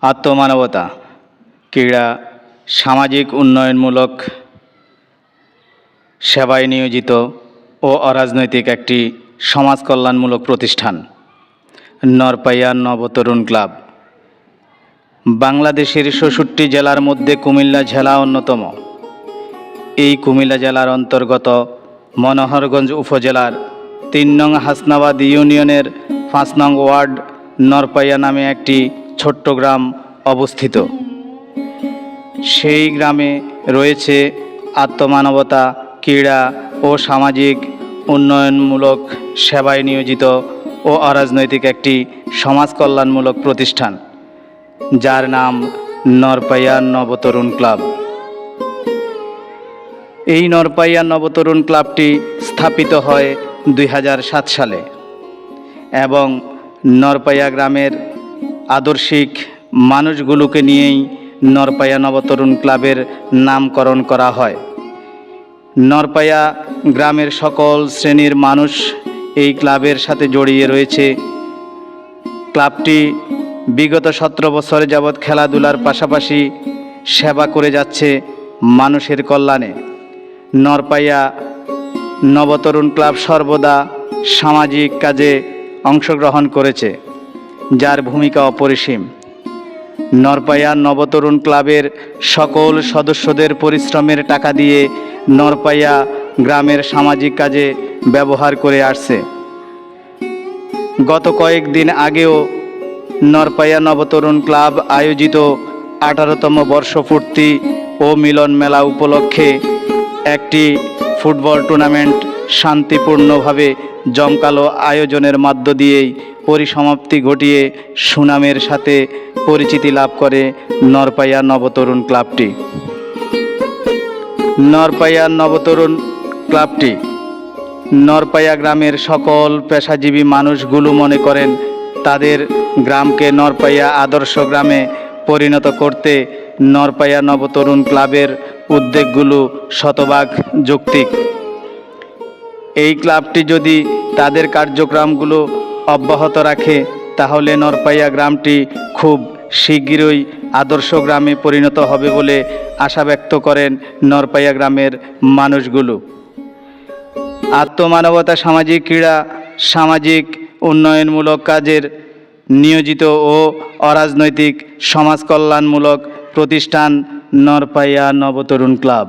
আত্মমানবতা, ক্রীড়া, সামাজিক উন্নয়নমূলক সেবায় নিয়োজিত ও অরাজনৈতিক একটি সমাজ কল্যাণমূলক প্রতিষ্ঠান। নরপাইয়া নবতরুণ ক্লাব বাংলাদেশের ৬৬ জেলার মধ্যে কুমিল্লা জেলা অন্যতম। এই কুমিল্লা জেলার অন্তর্গত মনোহরগঞ্জ উপজেলার ৩ নং হাসনাবাদ ইউনিয়নের ৫ নং ওয়ার্ড নরপাইয়া নামে একটি ছোট্ট গ্রাম অবস্থিত। সেই গ্রামে রয়েছে আত্মমানবতা, ক্রীড়া ও সামাজিক উন্নয়নমূলক সেবায় নিয়োজিত ও অরাজনৈতিক একটি সমাজ কল্যাণমূলক প্রতিষ্ঠান, যার নাম নরপাইয়া নবতরুণ ক্লাব। এই নরপাইয়া নবতরুণ ক্লাবটি স্থাপিত হয় ২০০৭ সালে এবং নরপাইয়া গ্রামের আদর্শিক মানুষগুলোকে নিয়েই নরপাইয়া নবতরুণ ক্লাবের নামকরণ করা হয়। নরপাইয়া গ্রামের সকল শ্রেণীর মানুষ এই ক্লাবের সাথে জড়িয়ে রয়েছে। ক্লাবটি বিগত ১৭ বছর যাবৎ খেলাধুলার পাশাপাশি সেবা করে যাচ্ছে মানুষের কল্যাণে। নরপাইয়া নবতরুণ ক্লাব সর্বদা সামাজিক কাজে অংশগ্রহণ করেছে, যার ভূমিকা অপরিসীম। নরপাইয়া নবতরুণ ক্লাবের সকল সদস্যদের পরিশ্রমের টাকা দিয়ে নরপাইয়া গ্রামের সামাজিক কাজে ব্যবহার করে আসছে। গত কয়েকদিন আগেও নরপাইয়া নবতরুণ ক্লাব আয়োজিত 18তম বর্ষপূর্তি ও মিলন মেলা উপলক্ষে একটি ফুটবল টুর্নামেন্ট শান্তিপূর্ণভাবে জমকালো আয়োজনের মধ্য দিয়েই পরিসমাপ্তি ঘটিয়ে সুনামের সাথে পরিচিতি লাভ করে নরপাইয়া নবতরুণ ক্লাবটি। নরপাইয়া নবতরুণ ক্লাবটি নরপাইয়া গ্রামের সকল পেশাজীবী মানুষগুলো মনে করেন তাদের গ্রামকে নরপাইয়া আদর্শ গ্রামে পরিণত করতে নরপাইয়া নবতরুণ ক্লাবের উদ্যোগগুলো শতভাগ যৌক্তিক। এই ক্লাবটি যদি তাদের কার্যক্রমগুলো অব্যাহত রাখে তাহলে নরপাইয়া গ্রামটি খুব শীঘ্রই আদর্শ গ্রামে পরিণত হবে বলে আশা ব্যক্ত করেন নরপাইয়া গ্রামের মানুষগুলো। আত্মমানবতা, সামাজিক ক্রীড়া, সামাজিক উন্নয়নমূলক কাজের নিয়োজিত ও অরাজনৈতিক সমাজ কল্যাণমূলক প্রতিষ্ঠান নরপাইয়া নবতরুণ ক্লাব।